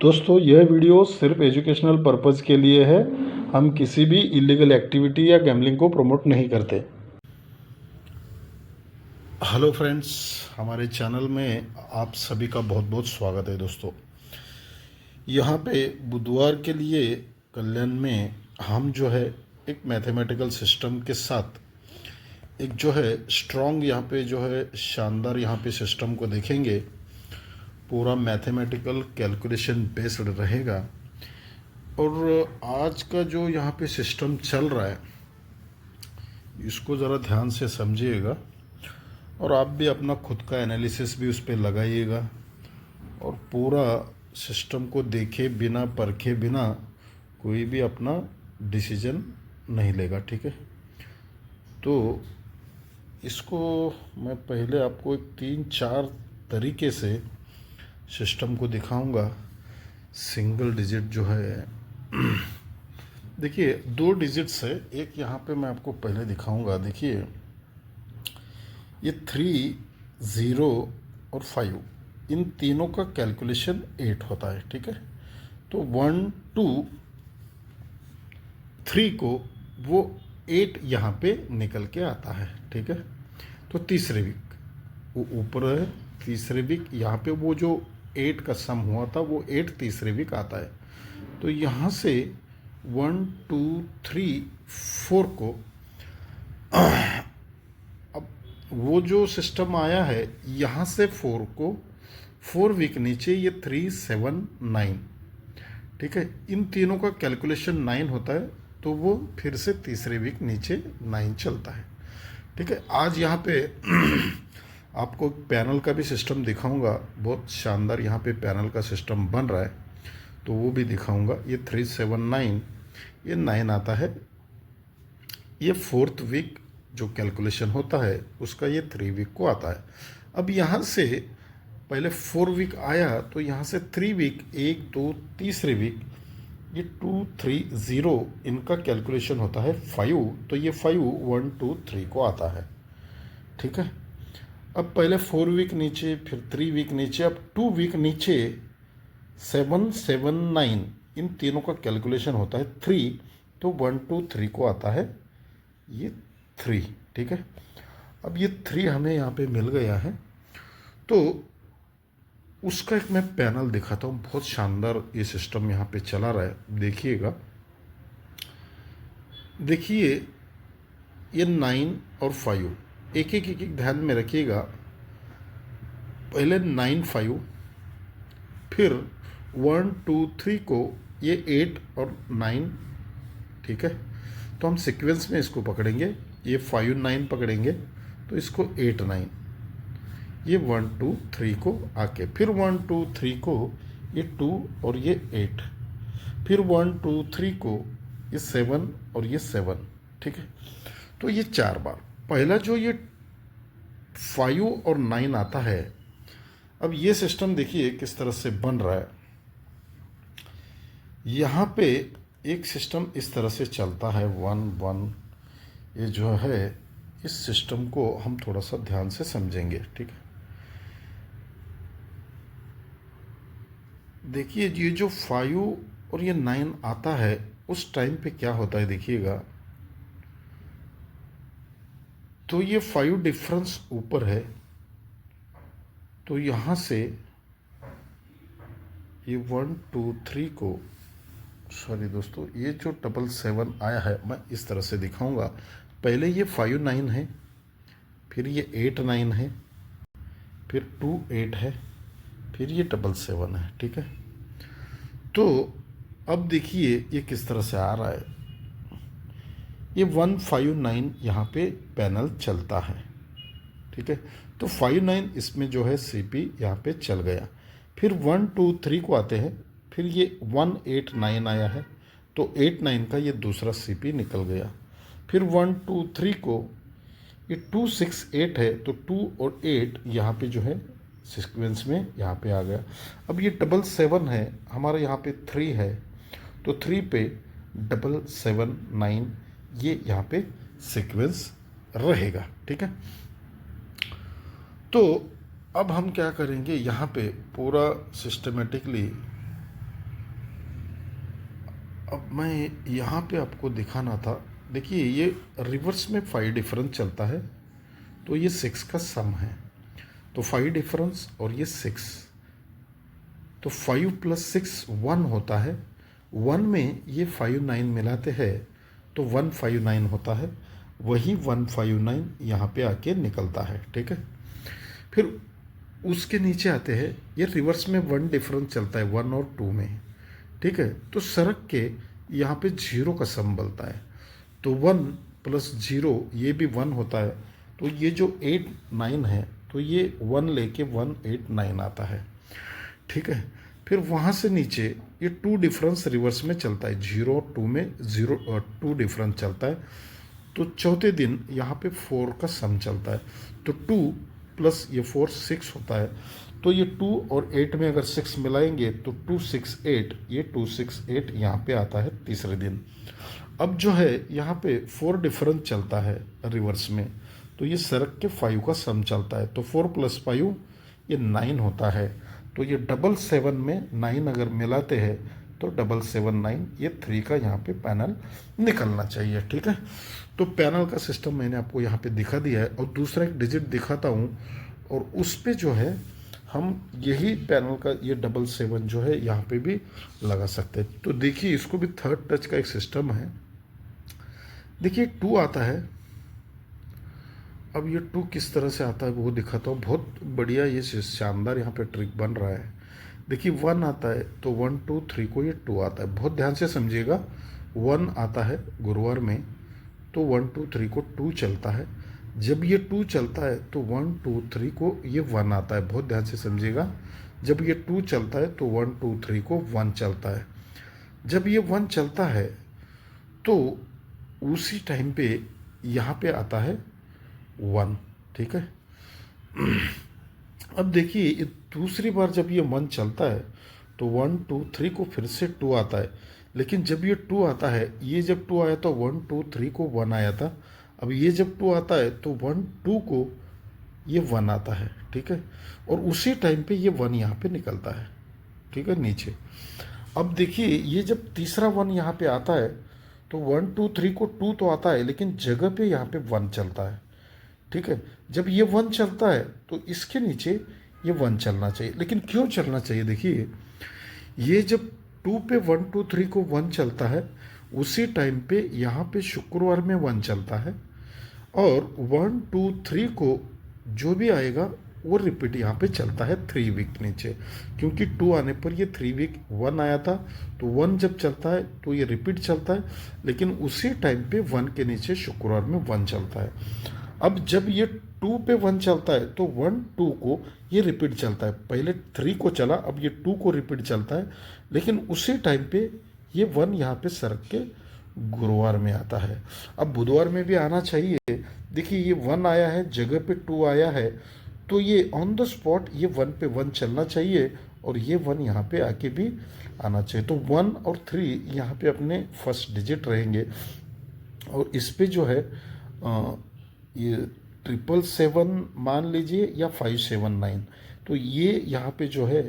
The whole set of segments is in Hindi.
दोस्तों यह वीडियो सिर्फ एजुकेशनल पर्पज़ के लिए है। हम किसी भी इलीगल एक्टिविटी या गैम्बलिंग को प्रमोट नहीं करते। हेलो फ्रेंड्स, हमारे चैनल में आप सभी का बहुत बहुत स्वागत है। दोस्तों यहाँ पे बुधवार के लिए कल्याण में हम जो है एक मैथमेटिकल सिस्टम के साथ एक जो है स्ट्रॉन्ग यहाँ पे जो है शानदार यहाँ पे सिस्टम को देखेंगे। पूरा मैथमेटिकल कैलकुलेशन बेस्ड रहेगा और आज का जो यहाँ पे सिस्टम चल रहा है इसको ज़रा ध्यान से समझिएगा और आप भी अपना खुद का एनालिसिस भी उस पर लगाइएगा और पूरा सिस्टम को देखे बिना परखे बिना कोई भी अपना डिसीजन नहीं लेगा। ठीक है, तो इसको मैं पहले आपको एक 3-4 तरीके से सिस्टम को दिखाऊंगा। सिंगल डिजिट जो है देखिए 2 डिजिट्स है। एक यहाँ पे मैं आपको पहले दिखाऊंगा। देखिए ये 3, 0 और 5 इन तीनों का कैलकुलेशन 8 होता है। ठीक है, तो 1, 2, 3 को वो 8 यहाँ पे निकल के आता है। ठीक है, तो तीसरे वीक वो ऊपर है। तीसरे वीक यहाँ पे वो जो 8 का सम हुआ था वो 8 तीसरे वीक आता है। तो यहाँ से 1, 2, 3, 4 को अब वो जो सिस्टम आया है यहाँ से 4 को 4 वीक नीचे ये 3, 7, 9। ठीक है, इन तीनों का कैलकुलेशन 9 होता है तो वो फिर से तीसरे वीक नीचे 9 चलता है। ठीक है, आज यहाँ पे आपको पैनल का भी सिस्टम दिखाऊंगा। बहुत शानदार यहाँ पे पैनल का सिस्टम बन रहा है तो वो भी दिखाऊंगा। ये 3, 7, 9 ये 9 आता है। ये 4th वीक जो कैलकुलेशन होता है उसका ये 3 वीक को आता है। अब यहाँ से पहले 4 वीक आया तो यहाँ से 3 वीक 1, 2 तीसरे वीक ये 2, 3, 0 इनका कैलकुलेशन होता है 5। तो ये 5 1, 2, 3 को आता है। ठीक है, अब पहले 4 वीक नीचे फिर 3 वीक नीचे अब 2 वीक नीचे 7, 7, 9 इन तीनों का कैलकुलेशन होता है 3। तो 1, 2, 3 को आता है ये 3। ठीक है, अब ये 3 हमें यहाँ पे मिल गया है तो उसका एक मैं पैनल दिखाता हूँ। बहुत शानदार ये सिस्टम यहाँ पे चला रहा है, देखिएगा। देखिए ये 9 और 5 एक एक ध्यान में रखिएगा। पहले 9, 5 फिर 1, 2, 3 को ये 8 और 9। ठीक है, तो हम सीक्वेंस में इसको पकड़ेंगे। ये 5, 9 पकड़ेंगे तो इसको 8, 9 ये 1, 2, 3 को आके फिर 1, 2, 3 को ये 2 और ये 8 फिर 1, 2, 3 को ये 7 और ये 7। ठीक है, तो ये 4 बार। पहला जो ये 5 और 9 आता है, अब ये सिस्टम देखिए किस तरह से बन रहा है। यहाँ पे एक सिस्टम इस तरह से चलता है 1, 1। ये जो है इस सिस्टम को हम थोड़ा सा ध्यान से समझेंगे। ठीक है, देखिए ये जो 5 और ये 9 आता है उस टाइम पे क्या होता है देखिएगा। तो ये 5 डिफरेंस ऊपर है तो यहाँ से ये 1, 2, 3 को सॉरी दोस्तों, ये जो 7 आया है मैं इस तरह से दिखाऊंगा। पहले ये 5, 9 है, फिर ये 8, 9 है, फिर 2, 8 है, फिर ये 7 है। ठीक है, तो अब देखिए ये किस तरह से आ रहा है। ये 1, 5, 9 यहाँ पे पैनल चलता है। ठीक है, तो 5, 9 इसमें जो है सीपी यहाँ पे चल गया। फिर 1, 2, 3 को आते हैं, फिर ये 1, 8, 9 आया है तो 8, 9 का ये दूसरा सीपी निकल गया। फिर 1, 2, 3 को ये 2, 6, 8 है तो 2 और 8 यहाँ पे जो है सीक्वेंस में यहाँ पे आ गया। अब ये 7 है, हमारे यहाँ पे 3 है तो 3 पे 7, 9 ये यहाँ पे सीक्वेंस रहेगा। ठीक है, तो अब हम क्या करेंगे, यहाँ पे पूरा सिस्टमेटिकली अब मैं यहाँ पे आपको दिखाना था, देखिए ये रिवर्स में 5 डिफरेंस चलता है, तो ये 6 का सम है, तो 5 डिफरेंस और ये 6, तो 5 + 6 1 होता है। 1 में ये 59 मिलाते हैं तो 159 होता है, वही 159 यहाँ पे आके निकलता है। ठीक है, फिर उसके नीचे आते हैं, ये रिवर्स में 1 डिफरेंस चलता है 1 और 2 में। ठीक है, तो सरक के यहाँ पे 0 का सम बनता है, तो 1 + 0 ये भी 1 होता है, तो ये जो 8 9 है तो ये 1 लेके 189 आता है। ठीक है, फिर वहाँ से नीचे ये 2 डिफरेंस रिवर्स में चलता है, 0 और 2 में 2 डिफरेंस चलता है, तो चौथे दिन यहाँ पे 4 का सम चलता है, तो 2 + ये 4 6 होता है, तो ये 2 और 8 में अगर 6 मिलाएंगे तो 2 6 8, ये 2 6 8 यहाँ पे आता है तीसरे दिन। अब जो है यहाँ पे 4 डिफरेंस चलता है रिवर्स में, तो ये सरक के 5 का सम चलता है, तो 4 + 5 ये 9 होता है, तो ये 7 में 9 अगर मिलाते हैं तो 779, ये 3 का यहाँ पे पैनल निकलना चाहिए। ठीक है, तो पैनल का सिस्टम मैंने आपको यहाँ पे दिखा दिया है, और दूसरा एक डिजिट दिखाता हूँ, और उस पे जो है हम यही पैनल का ये 7 जो है यहाँ पे भी लगा सकते हैं। तो देखिए इसको भी थर्ड टच का एक सिस्टम है। देखिए 2 आता है, अब ये 2 किस तरह से आता है वो दिखाता हूँ, बहुत बढ़िया ये शानदार यहाँ पे ट्रिक बन रहा है। देखिए 1 आता है तो 1 2 3 को ये 2 आता है, बहुत ध्यान से समझिएगा। 1 आता है गुरुवार में, तो 1 2 3 को 2 चलता है, जब ये 2 चलता है तो 1 2 3 को ये 1 आता है, बहुत ध्यान से समझिएगा। जब ये 2 चलता है तो 1 2 3 को 1 चलता है, जब ये 1 चलता है तो उसी टाइम पे यहाँ पे आता है 1। ठीक है, अब देखिए ये दूसरी बार जब ये 1 चलता है तो 1 2 3 को फिर से 2 आता है, लेकिन जब ये 2 आता है, ये जब 2 आया तो 1 2 3 को 1 आया था, अब ये जब 2 आता है तो 1 2 को ये 1 आता है। ठीक है, और उसी टाइम पे ये 1 यहाँ पे निकलता है। ठीक है, नीचे अब देखिए ये जब तीसरा 1 यहाँ पे आता है तो 1 2 3 को 2 तो आता है, लेकिन जगह पे यहाँ पे 1 चलता है। ठीक है, जब ये 1 चलता है तो इसके नीचे ये 1 चलना चाहिए, लेकिन क्यों चलना चाहिए, देखिए ये जब 2 पे 1 2 3 को 1 चलता है, उसी टाइम पे यहाँ पे शुक्रवार में 1 चलता है, और 1 2 3 को जो भी आएगा वो रिपीट यहाँ पे चलता है 3 वीक नीचे, क्योंकि 2 आने पर ये 3 वीक 1 आया था, तो 1 जब चलता है तो ये रिपीट चलता है, लेकिन उसी टाइम पे 1 के नीचे शुक्रवार में 1 चलता है। अब जब ये 2 पे 1 चलता है तो 1 2 को ये रिपीट चलता है, पहले 3 को चला, अब ये 2 को रिपीट चलता है, लेकिन उसी टाइम पे ये 1 यहाँ पे सरक के गुरुवार में आता है। अब बुधवार में भी आना चाहिए, देखिए ये 1 आया है, जगह पे 2 आया है, तो ये ऑन द स्पॉट ये 1 पे 1 चलना चाहिए, और ये 1 यहाँ पे आके भी आना चाहिए, तो 1 और 3 यहाँ पे अपने फर्स्ट डिजिट रहेंगे, और इस पे जो है ये 777 मान लीजिए या 579, तो ये यहाँ पे जो है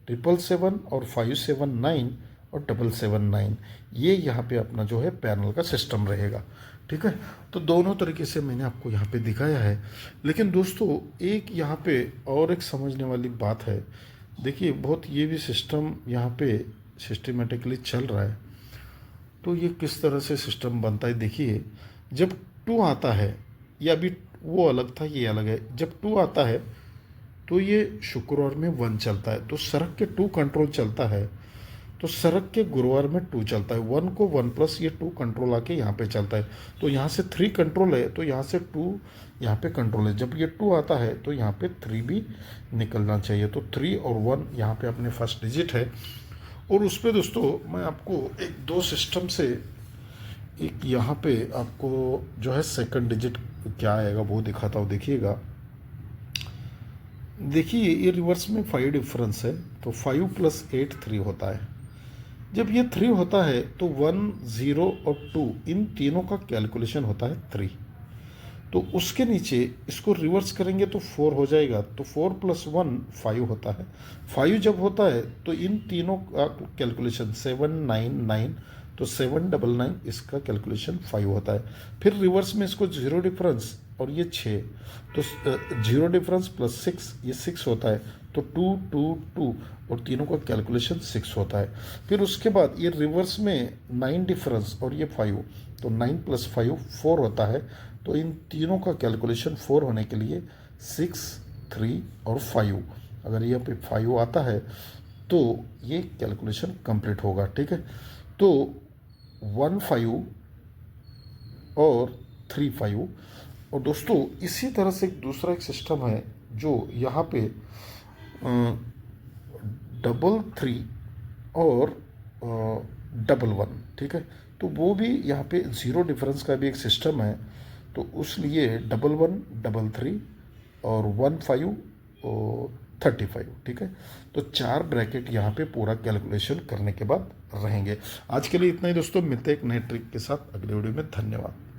777 और 579 और 779, ये यहाँ पे अपना जो है पैनल का सिस्टम रहेगा। ठीक है, तो दोनों तरीके से मैंने आपको यहाँ पे दिखाया है, लेकिन दोस्तों एक यहाँ पे और एक समझने वाली बात है। देखिए बहुत ये भी सिस्टम यहाँ पे सिस्टमेटिकली चल रहा है, तो ये किस तरह से सिस्टम बनता है, देखिए जब 2 आता है, ये अभी वो अलग था ये अलग है, जब 2 आता है तो ये शुक्रवार में 1 चलता है, तो सरक के 2 कंट्रोल चलता है, तो सरक के गुरुवार में 2 चलता है, 1 को 1 प्लस ये 2 कंट्रोल आके यहाँ पे चलता है, तो यहाँ से 3 कंट्रोल है, तो यहाँ से 2 यहाँ पे कंट्रोल है, जब ये 2 आता है तो यहाँ पे 3 भी निकलना चाहिए, तो 3 और 1 यहाँ पे अपने फर्स्ट डिजिट है। और उस पर दोस्तों मैं आपको एक 2 सिस्टम से एक यहाँ पे आपको जो है सेकंड डिजिट क्या आएगा वो दिखाता हूँ, देखिएगा। देखिए ये रिवर्स में 5 डिफरेंस है, तो 5 + 8 3 होता है, जब ये 3 होता है तो 1 0 और 2 इन तीनों का कैलकुलेशन होता है 3, तो उसके नीचे इसको रिवर्स करेंगे तो 4 हो जाएगा, तो 4 + 1 5 होता है। 5 जब होता है तो इन तीनों का कैलकुलेशन 7 9 9 तो 799 इसका कैलकुलेशन 5 होता है। फिर रिवर्स में इसको जीरो डिफरेंस और ये 6, तो जीरो डिफरेंस प्लस 6 ये 6 होता है, तो 2 2 2 और तीनों का कैलकुलेशन 6 होता है। फिर उसके बाद ये रिवर्स में 9 डिफरेंस और ये 5, तो 9 प्लस 5 4 होता है। तो इन तीनों का कैलकुलेशन 4 होने के लिए 6 3 और 5, अगर यहाँ पे 5 आता है तो ये कैलकुलेशन कंप्लीट होगा। ठीक है, तो 1 5 और 3 5। और दोस्तों इसी तरह से एक सिस्टम है जो यहाँ पे 3 और 1 ठीक है, तो वो भी यहाँ पे ज़ीरो डिफरेंस का भी एक सिस्टम है। तो उस लिए 1 3 और 1 5 और 35। ठीक है, तो 4 ब्रैकेट यहाँ पे पूरा कैलकुलेशन करने के बाद रहेंगे। आज के लिए इतना ही दोस्तों, मिलते हैं एक नए ट्रिक के साथ अगले वीडियो में। धन्यवाद।